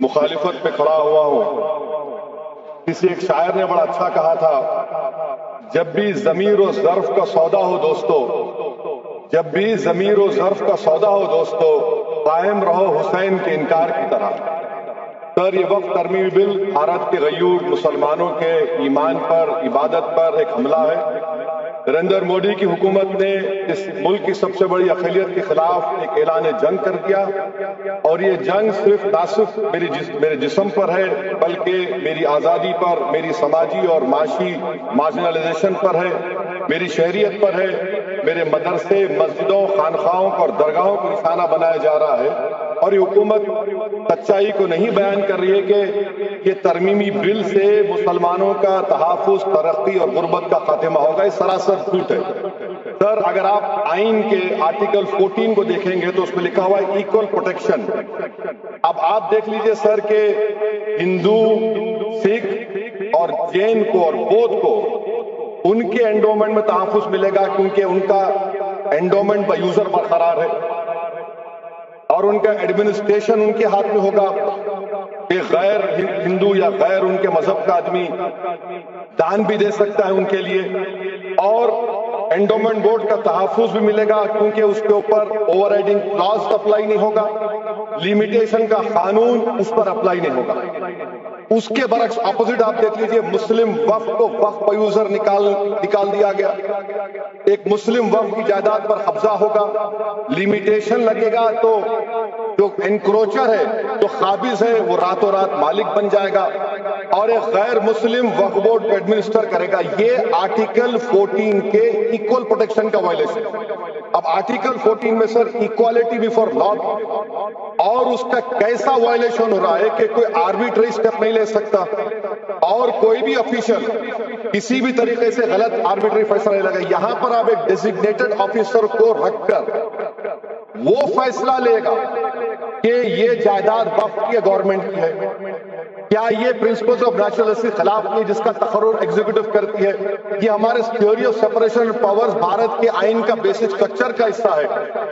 مخالفت پہ کھڑا ہوا ہوں۔ کسی ایک شاعر نے بڑا اچھا کہا تھا، جب بھی ضمیر و ظرف کا سودا ہو دوستو، جب بھی ضمیر و ظرف کا سودا ہو دوستو، قائم رہو حسین کے انکار کی طرح۔ سر، یہ وقت ترمیمی بل بھارت کے غیور مسلمانوں کے ایمان پر، عبادت پر ایک حملہ ہے۔ نریندر مودی کی حکومت نے اس ملک کی سب سے بڑی اقلیت کے خلاف ایک اعلان جنگ کر دیا، اور یہ جنگ صرف نہ صرف میرے جسم پر ہے بلکہ میری آزادی پر، میری سماجی اور معاشی مارجنلائزیشن پر ہے، میری شہریت پر ہے۔ میرے مدرسے، مسجدوں، خانقاہوں اور درگاہوں کو نشانہ بنایا جا رہا ہے، اور یہ حکومت سچائی کو نہیں بیان کر رہی ہے کہ یہ ترمیمی بل سے مسلمانوں کا تحفظ، ترقی اور غربت کا خاتمہ ہوگا۔ یہ سراسر جھوٹ ہے۔ سر، اگر آپ آئین کے آرٹیکل 14 کو دیکھیں گے تو اس میں لکھا ہوا ہے ایکول پروٹیکشن۔ اب آپ دیکھ لیجئے سر کہ ہندو، سکھ اور جین کو اور بودھ کو ان کے انڈومنٹ میں تحفظ ملے گا، کیونکہ ان کا انڈومنٹ بائی یوزر برقرار ہے اور ان کا ایڈمنسٹریشن ان کے ہاتھ میں ہوگا۔ کہ غیر ہندو یا غیر ان کے مذہب کا آدمی دان بھی دے سکتا ہے ان کے لیے، اور انڈومنٹ بورڈ کا تحفظ بھی ملے گا کیونکہ اس کے اوپر اوور رائڈنگ کلاز اپلائی نہیں ہوگا، لیمیٹیشن کا قانون اس پر اپلائی نہیں ہوگا۔ اس کے برعکس اپوزٹ آپ دیکھ لیجئے، مسلم وقف کو وقف بائی یوزر نکال دیا گیا۔ ایک مسلم وقف کی جائیداد پر قبضہ ہوگا، لیمیٹیشن لگے گا تو جو انکروچر ہے، جو قابض ہے، وہ راتوں رات مالک بن جائے گا، اور ایک غیر مسلم وقف بورڈ کو ایڈمنسٹر کرے گا۔ یہ آرٹیکل 14 کے ایکول پروٹیکشن کا وائلیشن۔ اب آرٹیکل 14 میں سر ایکوالٹی بیفور لا، اور اس کا کیسا وائلیشن ہو رہا ہے کہ کوئی آربیٹری اسٹیپ نہیں لے سکتا، اور کوئی بھی افیشل کسی بھی طریقے سے غلط آربیٹری فیصلہ نہیں لگا۔ یہاں پر آپ ایک ڈیزگنیٹڈ آفیسر کو رکھ کر وہ فیصلہ لے گا کہ یہ جائیداد وقف کی گورنمنٹ کی ہے، کیا یہ پرنسپلز آف نیچرلس کے خلاف نہیں جس کا تقرر ایگزیکٹو کرتی ہے؟ یہ ہمارے theory of separation of powers Bharat کے آئین کا بیسک اسٹرکچر کا حصہ ہے،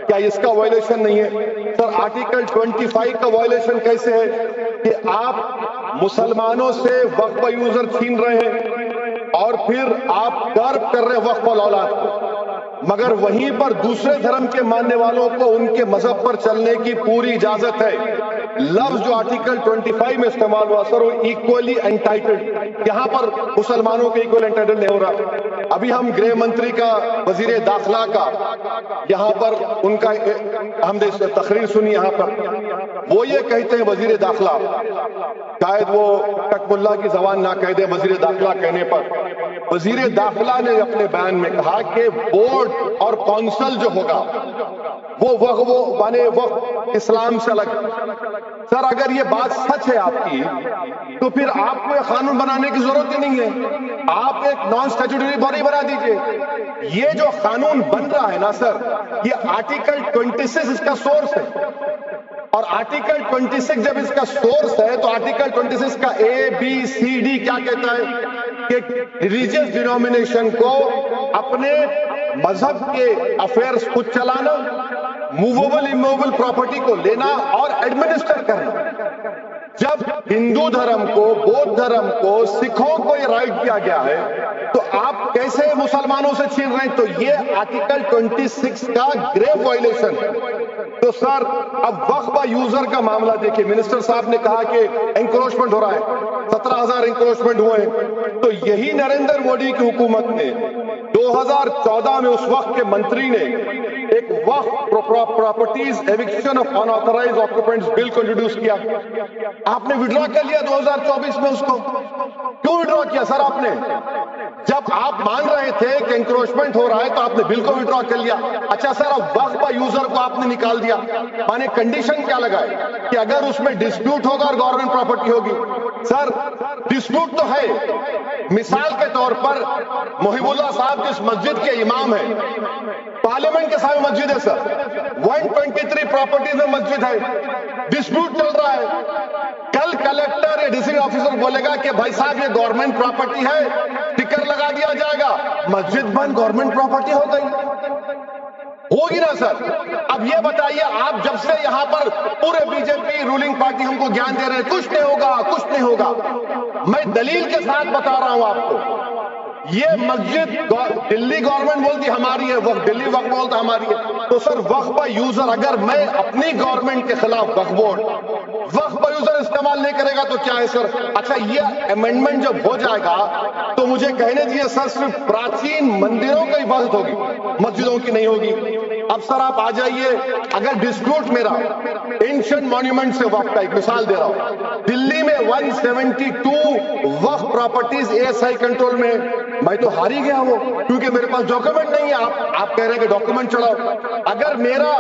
کیا اس کا وائلیشن نہیں ہے؟ سر، آرٹیکل 25 کا وائلیشن کیسے ہے کہ آپ مسلمانوں سے وقف یوزر چھین رہے ہیں اور پھر آپ کرب کر رہے ہیں وقف الاولاد کو، مگر وہیں پر دوسرے دھرم کے ماننے والوں کو ان کے مذہب پر چلنے کی پوری اجازت ہے۔ لفظ جو آرٹیکل 25 میں استعمال ہوا سر، وہ ایکولی انٹائٹلڈ، یہاں پر مسلمانوں کے ایکولی انٹائٹلڈ نہیں ہو رہا۔ ابھی ہم گرہ منتری کا، وزیر داخلہ کا یہاں پر ان کا ہم نے تقریر سنی، یہاں پر وہ یہ کہتے ہیں وزیر داخلہ، شاید وہ تک ملا کی زبان نہ کہہ دے وزیر داخلہ کہنے پر، وزیر داخلہ نے اپنے بیان میں کہا کہ بورڈ اور کونسل جو ہوگا وہ اسلام سے الگ۔ سر، اگر یہ بات سچ ہے آپ کی تو پھر آپ کو ایک قانون بنانے کی ضرورت ہی نہیں ہے، آپ ایک نان اسٹیچوٹری باڈی بنا دیجئے۔ یہ جو قانون بن رہا ہے نا سر، یہ آرٹیکل 26 اس کا سورس ہے، اور آرٹیکل 26 جب اس کا سورس ہے تو آرٹیکل 26 کا ABCD کیا کہتا ہے کہ ریلیجیس ڈینومینیشن کو اپنے مذہب کے افیئرز خود چلانا، موویبل اموویبل پراپرٹی کو لینا اور ایڈمنسٹر کرنا۔ جب ہندو دھرم کو، بودھ دھرم کو، سکھوں کو یہ رائٹ دیا گیا ہے تو آپ کیسے مسلمانوں سے چھین رہے ہیں؟ تو یہ آرٹیکل 26 کا گریو وائلیشن ہے۔ تو سر، اب وقف یوزر کا معاملہ دیکھیں، منسٹر صاحب نے کہا کہ انکروچمنٹ ہو رہا ہے، 17,000 انکروچمنٹ ہوئے ہیں، تو یہی نریندر مودی کی حکومت نے 2014 میں اس وقت کے منتری نے ایک وقف پراپرٹیز ایوکشن آف انآتھرائزڈ آکوپینٹس بل کو انٹروڈیوس کیا۔ آپ نے وڈرا کر لیا 2024 میں اس کو، کیوں وڈرا کیا سر آپ نے؟ جب آپ مان رہے تھے کہ انکروچمنٹ ہو رہا ہے تو آپ نے بل کو وڈرا کر لیا۔ اچھا سر، اب وقف یوزر کو آپ نے نکال دیا، مانے کنڈیشن کیا لگائے کہ اگر اس میں ڈسپیوٹ ہوگا اور گورنمنٹ پراپرٹی ہوگی؟ سر، ڈسپیوٹ تو ہے، مثال کے طور پر محب اللہ صاحب جس مسجد کے امام ہیں، پارلیمنٹ کے سامنے مسجد ہے سر، 123 پراپرٹیز میں مسجد ہے، ڈسپیوٹ چل رہا ہے، کل کلیکٹر یا ڈسٹرکٹ آفیسر بولے گا کہ بھائی صاحب یہ گورنمنٹ پراپرٹی ہے، ٹکر لگا دیا جائے گا، مسجد بند، گورنمنٹ پراپرٹی ہو گئی۔ ہوگی نا سر؟ اب یہ بتائیے، آپ جب سے یہاں پر پورے بی جے پی رولنگ پارٹی ہم کو گیان دے رہے ہیں کچھ نہیں ہوگا کچھ نہیں ہوگا، میں دلیل کے ساتھ بتا رہا ہوں آپ کو، یہ مسجد دلی گورنمنٹ بولتی ہماری ہے، وقف دلی وقف بولتا ہماری ہے، تو سر وقف با یوزر اگر میں اپنی گورنمنٹ کے خلاف وقف بورڈ وقف با یوزر استعمال نہیں کرے گا تو کیا ہے سر؟ اچھا یہ امینڈمنٹ جب ہو جائے گا تو مجھے کہنے دیجیے سر صرف پراچین مندروں کی حفاظت ہوگی، مسجدوں کی نہیں ہوگی۔ اب سر آپ آ جائیے، اگر ڈسپیوٹ میرا اینشنٹ مانیومنٹ سے وقف کا، ایک مثال دے رہا ہوں، دلی میں 172 وقف properties A S I control میں، میں تو ہار ہی گیا وہ، کیونکہ میرے پاس ڈاکومنٹ نہیں ہے۔ آپ کہہ رہے ہیں کہ ڈاکومنٹ چڑھاؤ، اگر میرا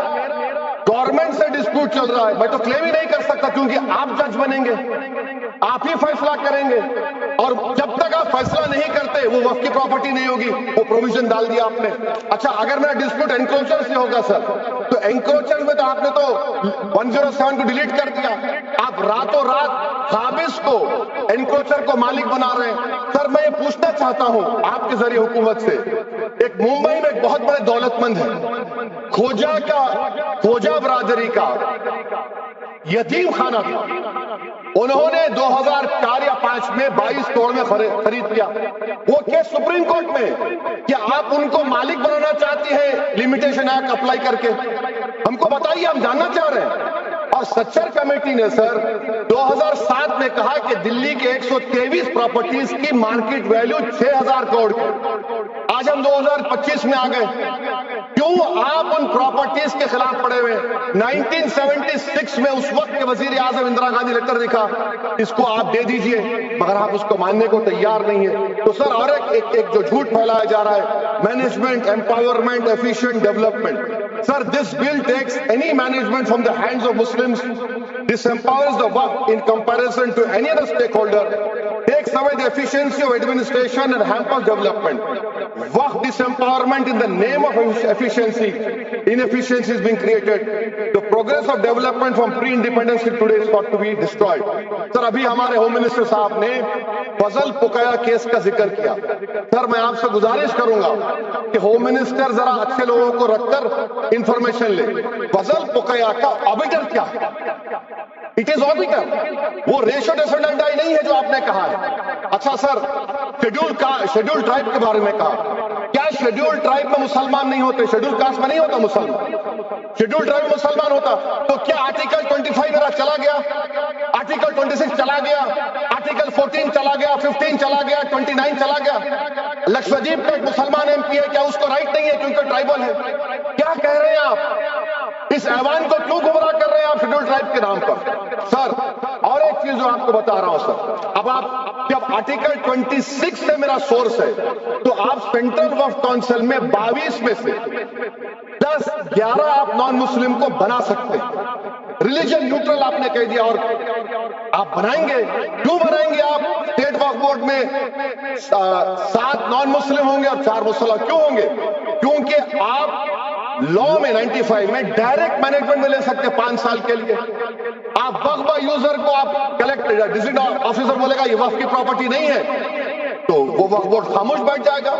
گورنمنٹ سے ڈسپیوٹ چل رہا ہے میں تو کلیم ہی نہیں کر سکتا، کیونکہ آپ جج بنیں گے، آپ ہی فیصلہ کریں گے، اور جب تک آپ فیصلہ نہیں کرتے وہ وقف کی پراپرٹی نہیں ہوگی، وہ پروویژن ڈال دیا آپ نے۔ اچھا اگر میرا ڈسپیوٹ انکروچر سے ہوگا سر، تو انکروچر میں تو آپ نے تو 107 کو ڈیلیٹ کر دیا، آپ راتوں رات قابض کو انکروچر کو مالک بنا رہے ہیں۔ سر میں یہ پوچھنا چاہتا ہوں آپ کے ذریعے حکومت سے، ایک ممبئی میں ایک بہت بڑے دولت مند ہے، کھوجا برادری کا یتیم خانہ تھا، انہوں نے 2004 یا 5 میں 22 کروڑ میں خرید کیا، وہ کیس سپریم کورٹ میں کہ آپ ان کو مالک بنانا چاہتی ہیں لمیٹیشن ایکٹ اپلائی کر کے، ہم کو بتائیے، ہم جاننا چاہ رہے ہیں۔ اور سچر کمیٹی نے سر 2007 میں کہا کہ دلی کے 123 پراپرٹیز کی مارکیٹ ویلیو 6000 کروڑ کی، آج ہم 2025 میں آ گئے، کیوں آپ ان پراپرٹیز کے خلاف پڑے ہوئے؟ 1976 میں اس وقت کے وزیر اعظم اندرا گاندھی لیٹر لکھا، اس کو آپ دے دیجئے، مگر آپ اس کو ماننے کو تیار نہیں ہے۔ تو سر اور ایک جو جھوٹ پھیلایا جا رہا ہے، management empowerment efficient development، sir this bill takes any management from the hands of Muslims, disempowers the Waqf in comparison to any other stakeholder, takes away the efficiency of administration and hampers development. Waqf disempowerment in the name of efficiency, inefficiency is being created. The progress of development from pre-independence till today is thought to be destroyed. سر ابھی ہمارے home minister صاحب نے فضل پکیا case کا ذکر کیا، سر میں آپ سے گزارش کروں گا کہ ہوم منسٹر ذرا اچھے لوگوں کو رکھ کر انفارمیشن لے، فضل پکیا کا آبیٹر کیا ہے؟ اٹ از آبیٹر، وہ ریشو ڈیسنڈنٹائی نہیں ہے جو آپ نے کہا ہے۔ اچھا سر شیڈول ٹرائب کے بارے میں کہا، کیا شیڈول ٹرائب میں مسلمان نہیں ہوتے؟ شیڈول کاسٹ میں نہیں ہوتا مسلمان، شیڈول ٹرائب میں مسلمان ہوتا، تو کیا آرٹیکل 25 میرا چلا گیا، آرٹیکل 26 چلا گیا، آرٹیکل 14 چلا گیا، 15 چلا گیا، 29 چلا گیا؟ لکشدیپ کا ایک مسلمان ایم پی ہے، کیا اس کو رائٹ نہیں ہے کیونکہ ٹرائبل ہے؟ کیا کہہ رہے ہیں آپ؟ اس ایوان کو کیوں گمراہ کر رہے ہیں آپ شیڈول ٹرائب کے نام پر؟ سر اور ایک چیز جو آپ کو بتا رہا ہوں سر، اب آپ جب آرٹیکل 26 سے میرا سورس ہے تو آپ سینٹرل وقف کونسل میں 22 میں سے 10-11 آپ نان مسلم کو بنا سکتے ہیں، ریلیجن نیوٹرل آپ نے کہہ دیا، اور آپ بنائیں گے، کیوں بنائیں گے آپ؟ اسٹیٹ وقف بورڈ میں 7 نان مسلم ہوں گے اور 4 مسلمان، کیوں ہوں گے؟ کیونکہ آپ لا میں 95 میں ڈائریکٹ مینجمنٹ میں لے سکتے 5 سال کے لیے۔ آپ وقف با یوزر کو آپ ڈسٹرکٹ آفیسر بولے گا یہ وقف کی پراپرٹی نہیں ہے، تو وہ وقف بورڈ خاموش بیٹھ جائے گا،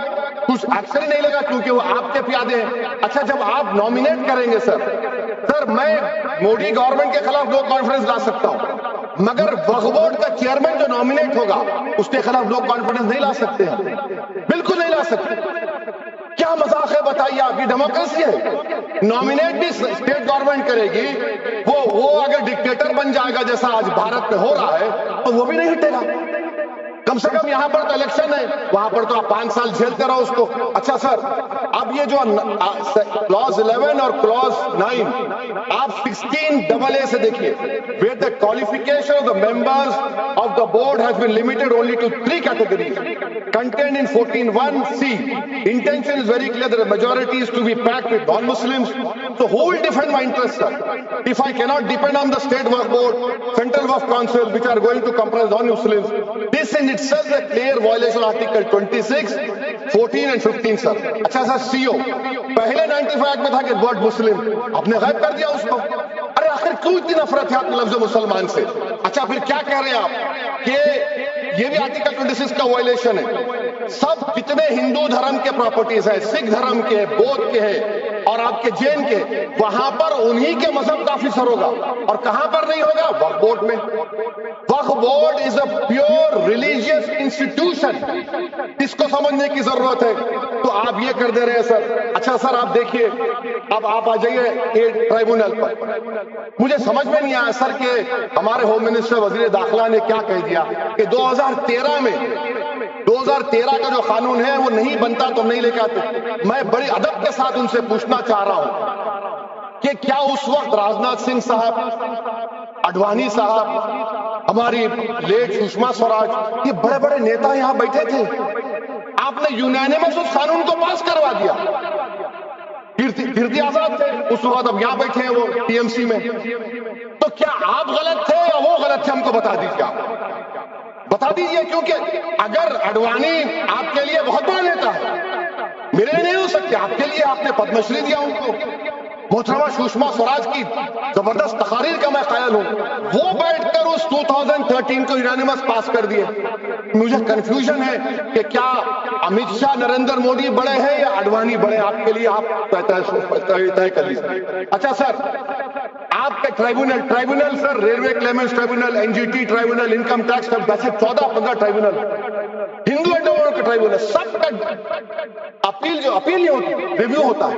کچھ ایکشن ہی نہیں لگا، کیونکہ وہ آپ کے پیادے ہیں۔ اچھا جب آپ نامینیٹ کریں گے سر میں مودی گورنمنٹ کے خلاف نو کانفیڈنس لا سکتا ہوں، مگر وقف بورڈ کا چیئرمین جو نامینیٹ ہوگا اس کے خلاف نو کانفیڈنس نہیں لا سکتے ہیں، بالکل نہیں لا سکتے۔ کیا مذاق ہے بتائیے آپ؟ یہ ڈیموکریسی ہے، نامینیٹ بھی اسٹیٹ گورنمنٹ کرے گی، وہ اگر ڈکٹیٹر بن جائے گا جیسا آج بھارت میں ہو رہا ہے تو وہ بھی نہیں ہٹے گا۔ کم سے کم یہاں پر تو الیکشن ہے، وہاں پر تو آپ 5 سال جھیلتے رہو اس کو۔ اچھا سر اب یہ جو کلاز 11 اور کلاز 9 آپ 16AA سے دیکھیے، where the qualification of the members of the board has been limited only to 3 categories contained in 14(1)(c). Intention is very clear that the majority is to be packed with non-Muslims. So who will defend my interests, sir? If I cannot depend on the state waqf board, central waqf council, which are going to comprise non-Muslims, this in itself is a clear violation of Article 26, 14 and 15, sir. اچھا سر CO پہلے 95 میں تھا کہ word مسلم، آپ نے غائب کر دیا اس کو۔ ارے آخر کیوں اتنی نفرت ہے آپ کے لفظ مسلمان سے؟ اچھا پھر کیا کہہ رہے ہیں آپ کہ یہ بھی آرٹیکل 26 کا وائلیشن ہے؟ سب کتنے ہندو دھرم کے پراپرٹیز ہیں، سکھ دھرم کے ہیں، بودھ کے ہیں، اور آپ کے جین کے، وہاں پر انہی کے مذہب کا آفیسر ہوگا، اور کہاں پر نہیں ہوگا؟ وقف بورڈ میں۔ وقف board is a pure religious institution, اس کو سمجھنے کی ضرورت ہے۔ تو آپ یہ کر دے رہے ہیں سر۔ اچھا سر آپ دیکھیے، اب آپ آ جائیے ٹرائیبونل پر۔ مجھے سمجھ میں نہیں آیا سر کہ ہمارے ہوم منسٹر وزیر داخلہ نے کیا کہہ دیا کہ 2013 کا جو قانون ہے وہ نہیں بنتا تو نہیں لے کے آتے۔ میں بڑی ادب کے ساتھ ان سے پوچھنا چاہ رہا ہوں کہ کیا اس وقت راجناتھ سنگھ صاحب، اڈوانی صاحب، ہماری لیٹ سشما سوراج، یہ بڑے بڑے نیتا یہاں بیٹھے تھے؟ آپ نے یونینیمس اس قانون کو پاس کروا دیا۔ کیرتی آزاد تھے اس وقت، اب یہاں بیٹھے ہیں وہ ٹی ایم سی میں۔ تو کیا آپ غلط تھے یا وہ غلط تھے؟ ہم کو بتا دیجیے، آپ بتا دیجیے، کیونکہ اگر اڈوانی آپ کے لیے بہت بڑا نیتا ہے، میرے لیے نہیں ہو سکتے، آپ کے لیے آپ نے پدم شری دیا ان کو، محترمہ سشما سوراج کی زبردست تقاریر کا میں قائل ہوں، وہ بیٹھ کر اس 2013 کو یونینیمس پاس کر دیے۔ مجھے کنفیوژن ہے کہ کیا امت شاہ نریندر مودی بڑے ہیں یا اڈوانی بڑے؟ آپ کے لیے آپ طے کر لیجیے۔ اچھا سر، آپ کے tribunal sir, railway claimants tribunal, N G T tribunal, income tax, ویسے 14-15 ٹرائیبونل، ہندو اینڈ کے ٹرائیبونل، سب کا اپیل نہیں ہوتی، ریویو ہوتا ہے۔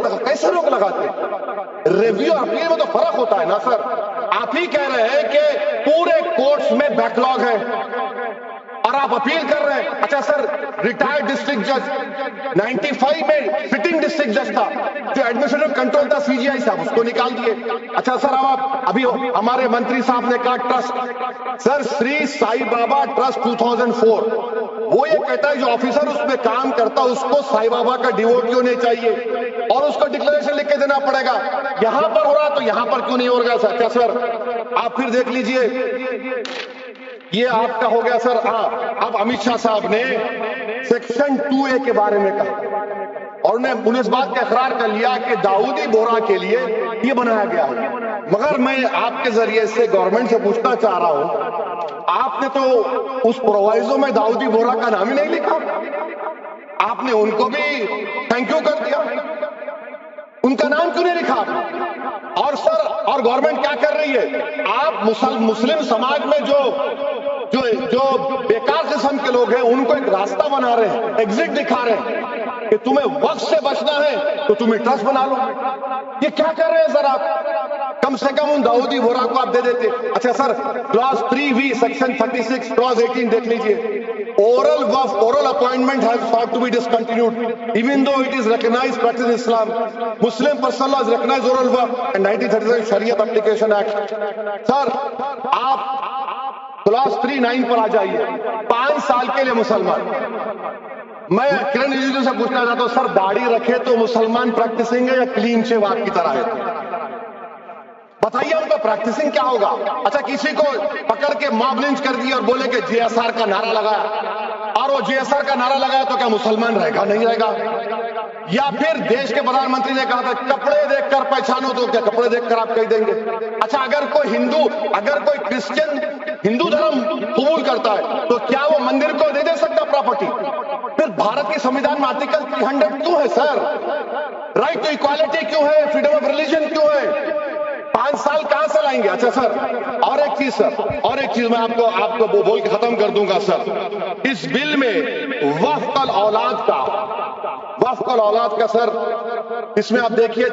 لگا، کیسے روک لگاتے؟ ریویو اور اپیل میں تو فرق ہوتا ہے نا سر۔ آپ ہی کہہ رہے ہیں کہ پورے کورٹس میں بیک لاگ ہے اور آپ اپیل کر رہے ہیں۔ اچھا سر، ریٹائرڈ ڈسٹرکٹ جج 95 میں سٹنگ ڈسٹرکٹ جج تھا، جو ایڈمنسٹریٹو کنٹرول تھا سی جی آئی صاحب، اس کو نکال دیے۔ اچھا سر، ابھی ہمارے منتری صاحب نے کہا ٹرسٹ، سر سری سائی بابا ٹرسٹ 2004، وہ یہ کہتا ہے جو آفیسر اس میں کام کرتا اس کو سائی بابا کا ڈیووٹی ہونے چاہیے اور اس کو ڈکلریشن لکھ کے دینا پڑے گا۔ یہاں پر ہو رہا تو یہاں پر کیوں نہیں ہو رہا سر؟ کیا سر آپ پھر دیکھ لیجئے، یہ آپ کا ہو گیا سر۔ ہاں، اب امت شاہ صاحب نے سیکشن 2A کے بارے میں کہا اور انہوں نے اس بات کا اقرار کر لیا کہ داؤدی بورا کے لیے یہ بنایا گیا ہے۔ مگر میں آپ کے ذریعے سے گورنمنٹ سے پوچھنا چاہ رہا ہوں، آپ نے تو اس پرووائزو میں داؤدی بورا کا نام ہی نہیں لکھا، آپ نے ان کو بھی تھینک یو کر دیا، ان کا نام کیوں نہیں لکھا؟ اور سر، اور گورنمنٹ کیا کر رہی ہے؟ آپ مسلم سماج میں جو بیکار قسم کے لوگ ہیں ان کو ایک راستہ بنا رہے ہیں، ایگزٹ دکھا رہے ہیں کہ تمہیں وقت سے بچنا ہے تو تمہیں ٹرسٹ بنا لو۔ یہ کیا کر رہے ہیں سر آپ؟ کم سے کم ان داؤدی بورا کو آپ دے دیتے۔ اچھا سر، کلاس 3V سیکشن 36 کلاس 18 دیکھ لیجئے، oral appointment has sought to be discontinued even though it is recognized practice in Islam. Muslim personal law has recognized oral work and 1937 Shariat Application Act. سر آپ کلاس 3-9 پر آ جائیے، 5 سال کے لیے مسلمان۔ میں کرن رجیجو سے پوچھنا چاہتا ہوں، سر داڑھی رکھے تو مسلمان پریکٹسنگ ہے یا کلین شیو آپ کی طرح ہے؟ بتائیے ہم کو پریکٹسنگ کیا ہوگا؟ اچھا کسی کو پکڑ کے ماب لنچ کر دیا اور بولے کہ جے ایس آر کا نعرہ لگایا، اور وہ جے ایس آر کا نعرہ لگایا تو کیا مسلمان رہے گا؟ نہیں رہے گا۔ یا پھر دیش کے پردھان منتری نے کہا تھا کپڑے دیکھ کر پہچانو، تو کیا کپڑے دیکھ کر آپ کہہ دیں گے؟ اچھا اگر کوئی کرسچن ہندو دھرم قبول کرتا ہے تو کیا وہ مندر کو دے سکتا پراپرٹی؟ پھر بھارت کی سمویدھان میں آرٹیکل 300 کیوں ہے سر؟ رائٹ ٹو ایکوالٹی کیوں ہے؟ فریڈم آف ریلیجن کیوں ہے؟ 5 سال کہاں سے لائیں گے؟ اچھا سر، اور ایک چیز میں آپ کو بول کے ختم کر دوں گا سر، اس بل میں وفق الاولاد کا سر، اس میں آپ دیکھیے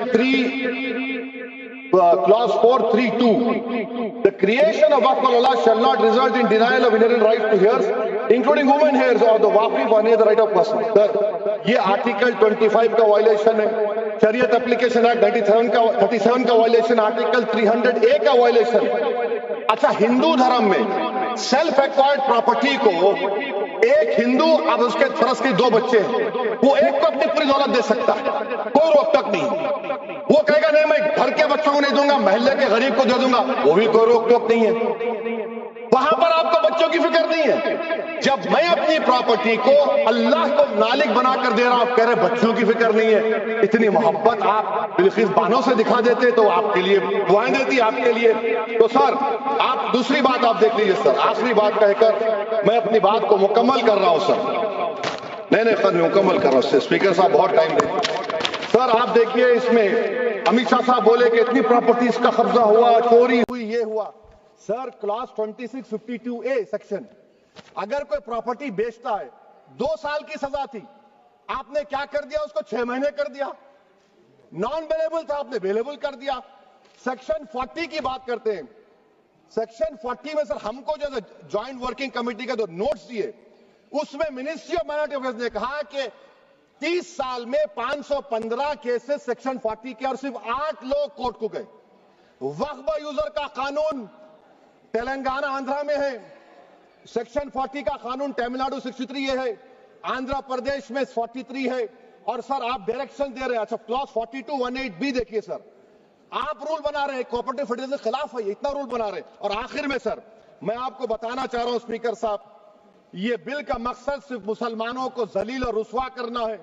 Clause 432, the creation of Waqf al-Awlad shall not result in denial of inherent rights to heirs, including women heirs or the Waqif or any other right of person. Sir, یہ آرٹیکل 25 کا وائلیشن ہے، شریعت application act 37 کا violation, article 300A کا violation. اچھا ہندو دھرم میں self acquired property کو ایک ہندو، اب اس کے فرض کے 2 بچے ہیں، وہ ایک کو اپنی پوری دولت دے سکتا ہے، کوئی روک ٹوک نہیں۔ وہ کہے گا نہیں میں گھر کے بچوں کو نہیں دوں گا، محلے کے غریب کو دے دوں گا، وہ بھی کوئی روک ٹوک نہیں ہے۔ وہاں پر آپ کو بچوں کی فکر نہیں ہے۔ جب میں اپنی پراپرٹی کو اللہ کو مالک بنا کر دے رہا ہوں، آپ کہہ رہے بچوں کی فکر نہیں ہے۔ اتنی محبت آپ بلخیص بانوں سے دکھا دیتے تو آپ کے لیے دعائیں دیتی آپ کے لیے۔ تو سر آپ دوسری بات آپ دیکھ لیجیے سر، آخری بات کہہ کر میں اپنی بات کو مکمل کر رہا ہوں سر۔ نہیں خود مکمل کرو اسپیکر صاحب بہت ٹائم دے. سر آپ دیکھیے اس میں امت شاہ صاحب بولے کہ اتنی پراپرٹیز کا قبضہ ہوا, چوری ہوئی, یہ ہوا. سر کلاس 2652A سیکشن, اگر کوئی پراپرٹی بیچتا ہے 2 سال کی سزا تھی, آپ نے کیا کر دیا, اس کو 6 مہینے کر دیا. نان بیلیبل تھا, آپ نے بیلیبل کر دیا. سیکشن 40 کی بات کرتے ہیں. سیکشن 40 میں سر ہم کو جو جوائنٹ ورکنگ کمیٹی کا جو نوٹس دیے, اس میں منسٹری آف مائنورٹی افیئرز نے کہا کہ 30 سال میں 515 کیسز سیکشن 40 کے, اور صرف 8 لوگ کورٹ کو گئے. وقف یوزر کا قانون تلنگانہ آندھرا میں ہے, سیکشن 40 کا قانون تمل ناڈو 63 یہ ہے, آندھرا پردیش میں 43 ہے. اور سر آپ ڈائریکشن دے رہے ہیں. اچھا کلاس 4218B دیکھیے سر, آپ رول بنا رہے ہیں کوآپریٹو فیڈریشن کے خلاف ہے, اتنا رول بنا رہے ہیں. اور آخر میں سر میں آپ کو بتانا چاہ رہا ہوں اسپیکر صاحب, یہ بل کا مقصد صرف مسلمانوں کو ذلیل اور رسوا کرنا ہے,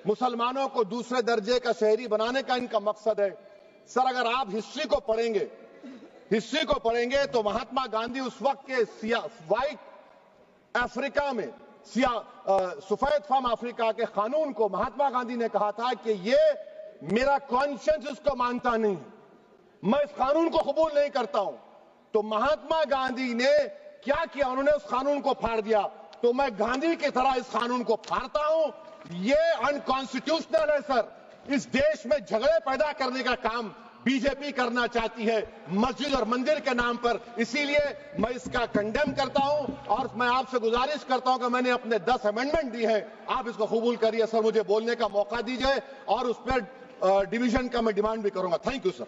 مسلمانوں کو دوسرے درجے کا شہری بنانے کا ان کا مقصد ہے. سر اگر آپ ہسٹری کو پڑھیں گے تو مہاتما گاندھی اس وقت کے وائٹ افریقہ میں سفید فام افریقہ کے قانون کو مہاتما گاندھی نے کہا تھا کہ یہ میرا کانشنس اس کو مانتا نہیں, میں اس قانون کو قبول نہیں کرتا ہوں. تو مہاتما گاندھی نے کیا کیا, انہوں نے اس قانون کو پھاڑ دیا. تو میں گاندھی کی طرح اس قانون کو پھاڑتا ہوں. یہ انکانسٹیٹیوشنل ہے سر. اس دیش میں جھگڑے پیدا کرنے کا کام بی جے پی کرنا چاہتی ہے مسجد اور مندر کے نام پر. اسی لیے میں اس کا کنڈیم کرتا ہوں, اور میں آپ سے گزارش کرتا ہوں کہ میں نے اپنے 10 امینڈمنٹ دی ہیں, آپ اس کو قبول کریے. سر مجھے بولنے کا موقع دیجیے, اور اس پر ڈویژن کا میں ڈیمانڈ بھی کروں گا. Thank you sir.